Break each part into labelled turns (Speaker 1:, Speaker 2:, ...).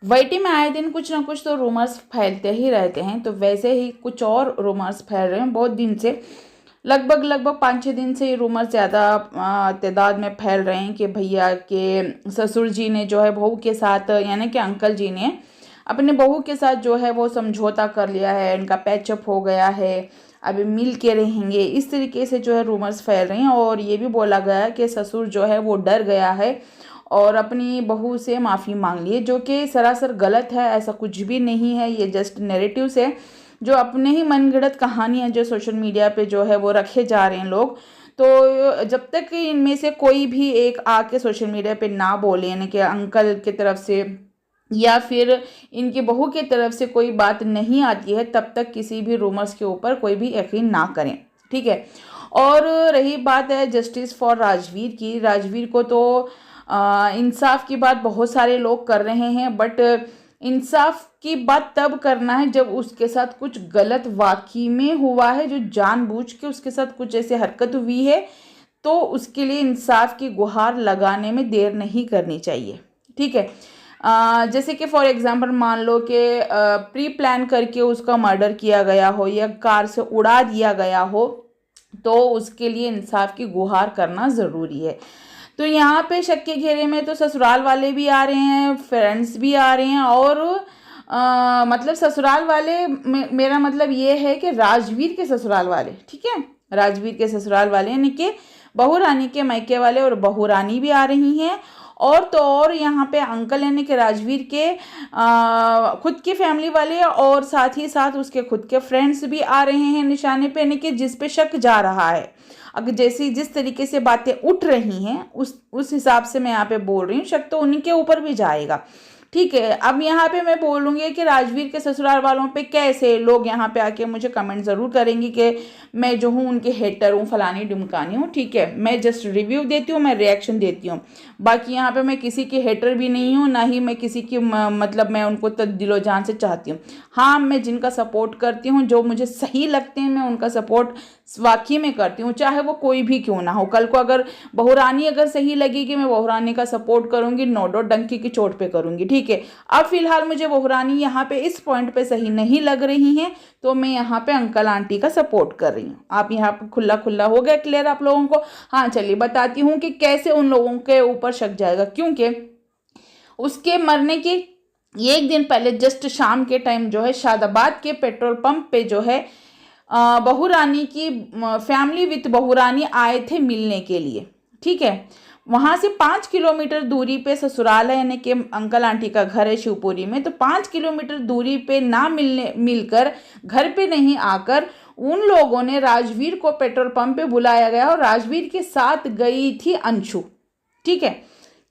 Speaker 1: YT में आए दिन कुछ ना कुछ तो रूमर्स फैलते ही रहते हैं, तो वैसे ही कुछ और रूमर्स फैल रहे हैं बहुत दिन से। लगभग 5-6 दिन से ये रूमर्स ज़्यादा तादाद में फैल रहे हैं कि भैया के ससुर जी ने जो है बहू के साथ, यानी कि अंकल जी ने अपने बहू के साथ जो है वो समझौता कर लिया है, उनका पैचअप हो गया है, अभी मिल के रहेंगे। इस तरीके से जो है रूमर्स फैल रही हैं। और ये भी बोला गया है कि ससुर जो है वो डर गया है और अपनी बहू से माफ़ी मांग ली है, जो कि सरासर गलत है। ऐसा कुछ भी नहीं है, ये जस्ट नैरेटिव्स है, जो अपने ही मनगढ़ंत कहानियाँ जो सोशल मीडिया पे जो है वो रखे जा रहे हैं लोग। तो जब तक इनमें से कोई भी एक आके सोशल मीडिया पे ना बोले, यानी कि अंकल की तरफ से या फिर इनकी बहू की तरफ से कोई बात नहीं आती है, तब तक किसी भी रूमर्स के ऊपर कोई भी यकीन ना करें, ठीक है। और रही बात है जस्टिस फॉर राजवीर की, राजवीर को तो इंसाफ की बात बहुत सारे लोग कर रहे हैं, बट इंसाफ की बात तब करना है जब उसके साथ कुछ गलत वाकई में हुआ है, जो जानबूझ के उसके साथ कुछ ऐसी हरकत हुई है, तो उसके लिए इंसाफ की गुहार लगाने में देर नहीं करनी चाहिए, ठीक है। जैसे कि फॉर एग्जांपल मान लो कि प्री प्लान करके उसका मर्डर किया गया हो या कार से उड़ा दिया गया हो, तो उसके लिए इंसाफ की गुहार करना ज़रूरी है। तो यहाँ पे शक के घेरे में तो ससुराल वाले भी आ रहे हैं, फ्रेंड्स भी आ रहे हैं, और मतलब ससुराल वाले मेरा मतलब ये है कि राजवीर के ससुराल वाले, ठीक है, राजवीर के ससुराल वाले यानी कि बहू रानी के मायके वाले, और बहू रानी भी आ रही हैं। और तो और यहाँ पे अंकल यानी कि राजवीर के खुद की फैमिली वाले और साथ ही साथ उसके खुद के फ्रेंड्स भी आ रहे हैं निशाने पे, यानी कि जिस पे शक जा रहा है। अगर जैसी जिस तरीके से बातें उठ रही हैं उस हिसाब से मैं यहाँ पे बोल रही हूँ, शक तो उन्हीं के ऊपर भी जाएगा, ठीक है। अब यहाँ पे मैं बोलूँगी कि राजवीर के ससुराल वालों पे कैसे लोग यहाँ पे आके मुझे कमेंट ज़रूर करेंगे कि मैं जो हूँ उनके हेटर हूँ, फलानी ढिमकानी हूँ, ठीक है। मैं जस्ट रिव्यू देती हूँ, मैं रिएक्शन देती हूँ। बाकी यहाँ पे मैं किसी की हेटर भी नहीं हूँ, ना ही मैं किसी की मतलब मैं उनको दिलो जान से चाहती हूँ। हाँ, मैं जिनका सपोर्ट करती हूँ, जो मुझे सही लगते हैं, मैं उनका सपोर्ट वाकई में करती हूँ, चाहे वो कोई भी क्यों ना हो। कल को अगर बहू रानी अगर सही लगेगी, मैं बहू रानी का सपोर्ट करूँगी, नो डाउट डंकी की चोट पे करूँगी, ठीक है। अब फिलहाल मुझे बहू रानी यहाँ पे इस पॉइंट पे सही नहीं लग रही हैं, तो मैं यहाँ पे अंकल आंटी का सपोर्ट कर रही हूँ। आप यहाँ पे खुला खुला हो गया क्लियर आप लोगों को। हाँ चलिए बताती हूँ कि कैसे उन लोगों के ऊपर शक जाएगा, क्योंकि उसके मरने के एक दिन पहले जस्ट शाम के टाइम जो है शादाबाद के पेट्रोल पंप पे जो है बहू रानी की फैमिली विथ बहू रानी आए थे मिलने के लिए, ठीक है। वहाँ से 5 किलोमीटर दूरी पे ससुराल है, यानी कि अंकल आंटी का घर है शिवपुरी में। तो 5 किलोमीटर दूरी पे ना मिलकर घर पे नहीं आकर उन लोगों ने राजवीर को पेट्रोल पंप पे बुलाया गया और राजवीर के साथ गई थी अंशु, ठीक है।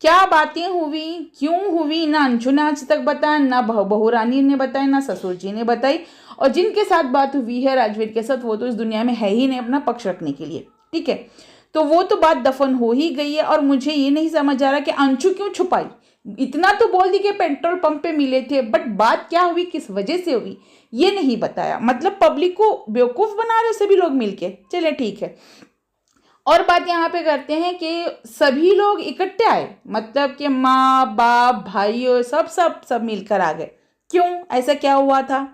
Speaker 1: क्या बातें हुई, क्यों हुई, ना अंशु ने आज तक बताया, ना बहू रानी ने बताया, ना ससुर जी ने बताई। और जिनके साथ बात हुई है राजवीर के साथ, वो तो इस दुनिया में है ही नहीं अपना पक्ष रखने के लिए, ठीक है। तो वो तो बात दफन हो ही गई है। और मुझे ये नहीं समझ आ रहा कि अंशु क्यों छुपाई। इतना तो बोल दी कि पेट्रोल पंप पे मिले थे, बट बात क्या हुई, किस वजह से हुई, ये नहीं बताया। मतलब पब्लिक को बेवकूफ़ बना रहे सभी लोग मिलके। चलिए ठीक है। और बात यहाँ पे करते हैं कि सभी लोग इकट्ठे आए, मतलब कि माँ बाप भाई सब मिलकर आ गए। क्यों, ऐसा क्या हुआ था?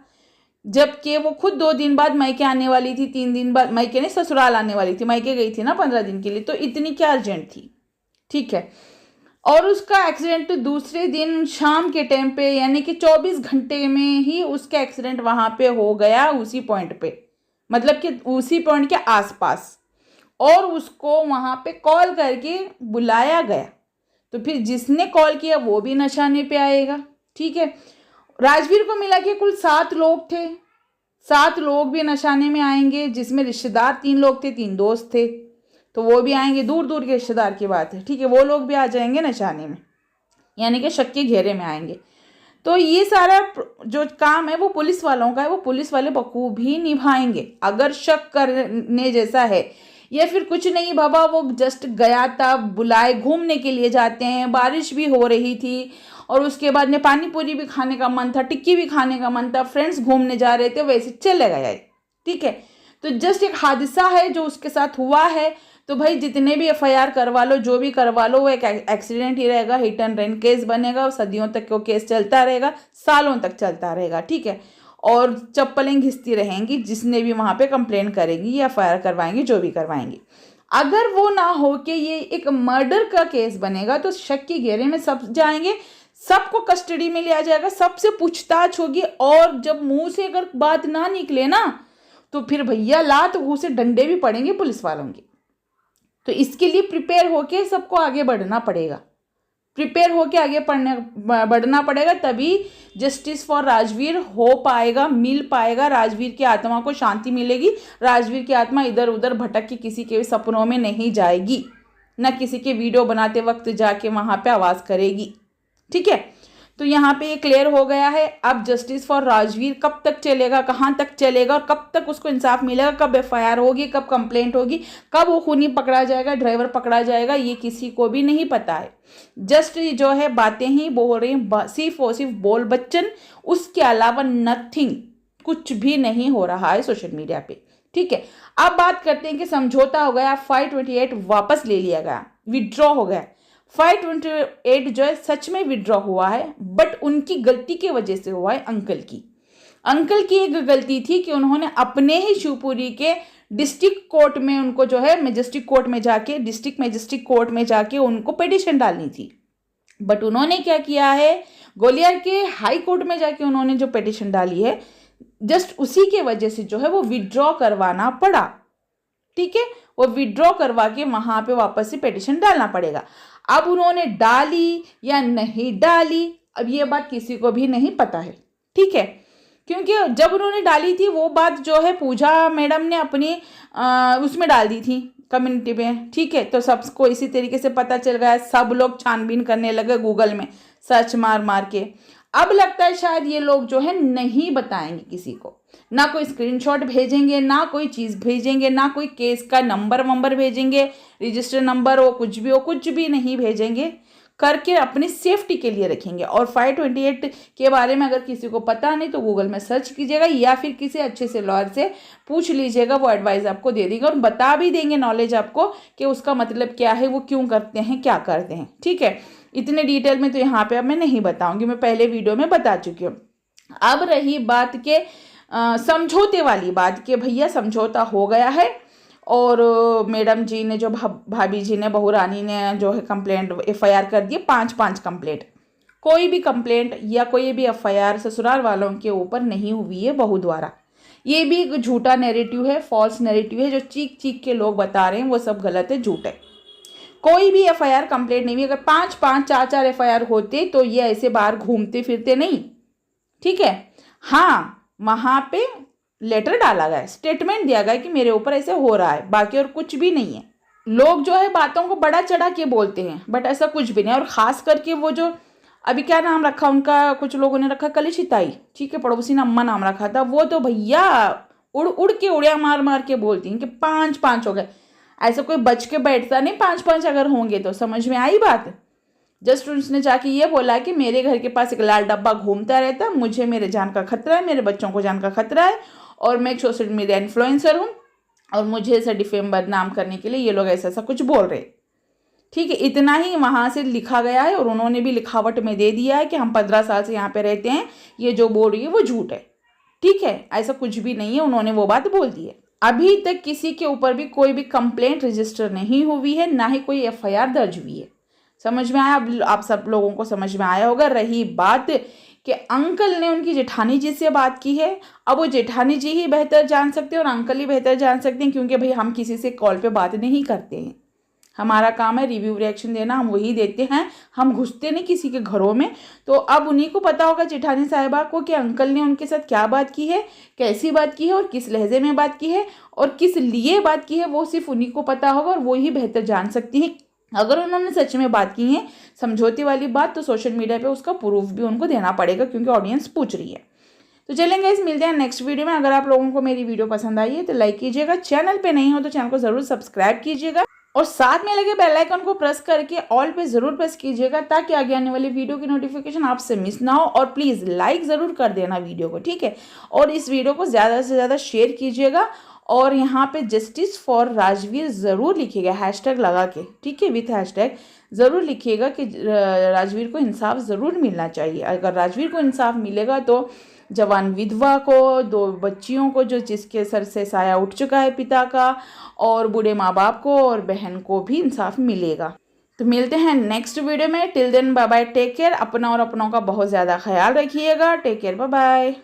Speaker 1: जबकि वो खुद 2 दिन बाद मायके आने वाली थी, 3 दिन बाद मायके नहीं ससुराल आने वाली थी, मायके गई थी ना 15 दिन के लिए, तो इतनी क्या अर्जेंट थी, ठीक है। और उसका एक्सीडेंट दूसरे दिन शाम के टाइम पे, यानी कि 24 घंटे में ही उसका एक्सीडेंट वहाँ पे हो गया, उसी पॉइंट पे, मतलब कि उसी पॉइंट के आसपास। और उसको वहाँ पे कॉल करके बुलाया गया, तो फिर जिसने कॉल किया वो भी नशाने पे आएगा, ठीक है। राजवीर को मिला के कुल 7 लोग थे, 7 लोग भी नशाने में आएंगे, जिसमें रिश्तेदार 3 लोग थे, 3 दोस्त थे, तो वो भी आएंगे। दूर दूर के रिश्तेदार की बात है, ठीक है, वो लोग भी आ जाएंगे नशाने में, यानी कि शक के घेरे में आएंगे। तो ये सारा जो काम है वो पुलिस वालों का है, वो पुलिस वाले बखूबी निभाएंगे। अगर शक करने जैसा है या फिर कुछ नहीं बाबा, वो जस्ट गया था, बुलाए, घूमने के लिए जाते हैं, बारिश भी हो रही थी और उसके बाद में पानी पूरी भी खाने का मन था, टिक्की भी खाने का मन था, फ्रेंड्स घूमने जा रहे थे, वैसे चले गए, ठीक है। तो जस्ट एक हादसा है जो उसके साथ हुआ है, तो भाई जितने भी एफआईआर करवा लो, जो भी करवा लो, वो एक एक्सीडेंट ही रहेगा, हिट एंड रन केस बनेगा और सदियों तक वो केस चलता रहेगा, सालों तक चलता रहेगा, ठीक है। और चप्पलें घिसती रहेंगी जिसने भी वहाँ पे कंप्लेंट करेंगी या एफआईआर करवाएंगे, जो भी करवाएंगे। अगर वो ना हो कि ये एक मर्डर का केस बनेगा तो शक के घेरे में सब जाएंगे, सबको कस्टडी में लिया जाएगा, सबसे पूछताछ होगी, और जब मुंह से अगर बात ना निकले ना तो फिर भैया लात घूंसे डंडे भी पड़ेंगे पुलिस वालों के। तो इसके लिए प्रिपेयर होके सबको आगे बढ़ना पड़ेगा, प्रिपेयर होके आगे बढ़ना पड़ेगा, तभी जस्टिस फॉर राजवीर हो पाएगा, मिल पाएगा, राजवीर की आत्मा को शांति मिलेगी, राजवीर की आत्मा इधर उधर भटक के किसी के सपनों में नहीं जाएगी, न किसी के वीडियो बनाते वक्त जाके वहाँ पे आवाज़ करेगी, ठीक है। तो यहाँ पे ये क्लियर हो गया है। अब जस्टिस फॉर राजवीर कब तक चलेगा, कहाँ तक चलेगा और कब तक उसको इंसाफ मिलेगा, कब एफआईआर होगी, कब कंप्लेंट होगी, कब वो खूनी पकड़ा जाएगा, ड्राइवर पकड़ा जाएगा, ये किसी को भी नहीं पता है। जस्ट जो है बातें ही बोल रही हैं, सिर्फ और सिर्फ बोल बच्चन, उसके अलावा नथिंग, कुछ भी नहीं हो रहा है सोशल मीडिया पे, ठीक है। अब बात करते हैं कि समझौता हो गया, 528 वापस ले लिया गया, विड्रॉ हो गया। 528 जो है सच में विड्रॉ हुआ है, बट उनकी गलती की वजह से हुआ है, अंकल की एक गलती थी कि उन्होंने अपने ही शिवपुरी के डिस्ट्रिक्ट कोर्ट में उनको जो है मैजिस्ट्रेट कोर्ट में जाके, डिस्ट्रिक्ट मैजिस्ट्रेट कोर्ट में जाके उनको पिटीशन डालनी थी। बट उन्होंने क्या किया है, ग्वालियर के हाई कोर्ट में जाके उन्होंने जो पिटीशन डाली है, जस्ट उसी के वजह से जो है वो विड्रॉ करवाना पड़ा, ठीक है। वो विड्रॉ करवा के वहां पे वापस से पिटीशन डालना पड़ेगा। अब उन्होंने डाली या नहीं डाली, अब ये बात किसी को भी नहीं पता है, ठीक है। क्योंकि जब उन्होंने डाली थी वो बात जो है पूजा मैडम ने अपनी उसमें डाल दी थी कम्युनिटी में, ठीक है। तो सबको इसी तरीके से पता चल गया, सब लोग छानबीन करने लगे गूगल में सर्च मार मार के। अब लगता है शायद ये लोग जो है नहीं बताएंगे किसी को, ना कोई स्क्रीनशॉट भेजेंगे, ना कोई चीज़ भेजेंगे, ना कोई केस का नंबर भेजेंगे, रजिस्टर नंबर हो, कुछ भी नहीं भेजेंगे, करके अपनी सेफ्टी के लिए रखेंगे। और 528 के बारे में अगर किसी को पता नहीं तो गूगल में सर्च कीजिएगा या फिर किसी अच्छे से लॉयर से पूछ लीजिएगा, वो एडवाइस आपको दे देंगे और बता भी देंगे नॉलेज आपको कि उसका मतलब क्या है, वो क्यों करते हैं, क्या करते हैं, ठीक है। इतने डिटेल में तो यहाँ पे अब मैं नहीं बताऊंगी, मैं पहले वीडियो में बता चुकी हूँ। अब रही बात के समझौते वाली बात के, भैया समझौता हो गया है और मैडम जी ने जो भाभी जी ने, बहू रानी ने जो है कंप्लेंट एफआईआर कर दी, 5 कंप्लेंट। कोई भी कंप्लेंट या कोई भी एफआईआर ससुराल वालों के ऊपर नहीं हुई है बहू द्वारा। ये भी एक झूठा नैरेटिव है, फॉल्स नैरेटिव है, जो चीख के लोग बता रहे हैं वो सब गलत है, झूठ है। कोई भी एफआईआर कंप्लेंट नहीं हुई। अगर 5 4 एफआईआर होते तो ये ऐसे बाहर घूमते फिरते नहीं, ठीक है। हाँ, वहां पे लेटर डाला गया, स्टेटमेंट दिया गया कि मेरे ऊपर ऐसे हो रहा है, बाकी और कुछ भी नहीं है। लोग जो है बातों को बड़ा चढ़ा के बोलते हैं, बट ऐसा कुछ भी नहीं। और खास करके वो जो अभी क्या नाम रखा उनका, कुछ लोगों ने रखा कलिशिताई, ठीक है, पड़ोसी ने अम्मा नाम रखा था, वो तो भैया उड़ उड़ के उड़िया मार मार के बोलती हैं कि 5 हो गए। ऐसा कोई बच के बैठता नहीं, 5 अगर होंगे तो। समझ में आई बात। जस्ट उसने जाके ये बोला कि मेरे घर के पास एक लाल डब्बा घूमता रहता, मुझे मेरे जान का खतरा है, मेरे बच्चों को जान का खतरा है, और मैं एक सोशल मीडिया इन्फ्लुएंसर हूँ और मुझे ऐसा डिफेम बदनाम करने के लिए ये लोग ऐसा ऐसा कुछ बोल रहे, ठीक है। इतना ही वहाँ से लिखा गया है और उन्होंने भी लिखावट में दे दिया है कि हम 15 साल से यहाँ पे रहते हैं, ये जो बोल रही है वो झूठ है, ठीक है। ऐसा कुछ भी नहीं है, उन्होंने वो बात बोल दी है। अभी तक किसी के ऊपर भी कोई भी कंप्लेंट रजिस्टर नहीं हुई है, ना ही कोई एफआईआर दर्ज हुई है। समझ में आया? आप सब लोगों को समझ में आया होगा। रही बात कि अंकल ने उनकी जेठानी जी से बात की है, अब वो जेठानी जी ही बेहतर जान सकते हैं और अंकल ही बेहतर जान सकते हैं, क्योंकि भाई हम किसी से कॉल पे बात नहीं करते हैं। हमारा काम है रिव्यू रिएक्शन देना, हम वही देते हैं, हम घुसते नहीं किसी के घरों में। तो अब उन्हीं को पता होगा जेठानी साहिबा को कि अंकल ने उनके साथ क्या बात की है, कैसी बात की है और किस लहजे में बात की है और किस लिए बात की है, वो सिर्फ उन्हीं को पता होगा और वो ही बेहतर जान सकती हैं। अगर उन्होंने सच में बात की है समझौते वाली बात, तो सोशल मीडिया पे उसका प्रूफ भी उनको देना पड़ेगा, क्योंकि ऑडियंस पूछ रही है। तो चलेंगे, इस मिलते हैं नेक्स्ट वीडियो में। अगर आप लोगों को मेरी वीडियो पसंद आई है तो लाइक कीजिएगा, चैनल पे नहीं हो तो चैनल को जरूर सब्सक्राइब कीजिएगा और साथ में लगे बेल आइकन को प्रेस करके ऑल पे जरूर प्रेस कीजिएगा, ताकि आगे आने वाली वीडियो की नोटिफिकेशन आपसे मिस ना हो। और प्लीज़ लाइक ज़रूर कर देना वीडियो को, ठीक है। और इस वीडियो को ज़्यादा से ज़्यादा शेयर कीजिएगा और यहाँ पे जस्टिस फॉर राजवीर ज़रूर लिखिएगा हैशटैग लगा के, ठीक है, विथ हैशटैग ज़रूर लिखिएगा कि राजवीर को इंसाफ ज़रूर मिलना चाहिए। अगर राजवीर को इंसाफ मिलेगा तो जवान विधवा को, 2 बच्चियों को जो जिसके सर से साया उठ चुका है पिता का, और बूढ़े माँ बाप को और बहन को भी इंसाफ मिलेगा। तो मिलते हैं नेक्स्ट वीडियो में। Till then bye bye, take care. अपना और अपनों का बहुत ज़्यादा ख्याल रखिएगा। Take care, bye bye.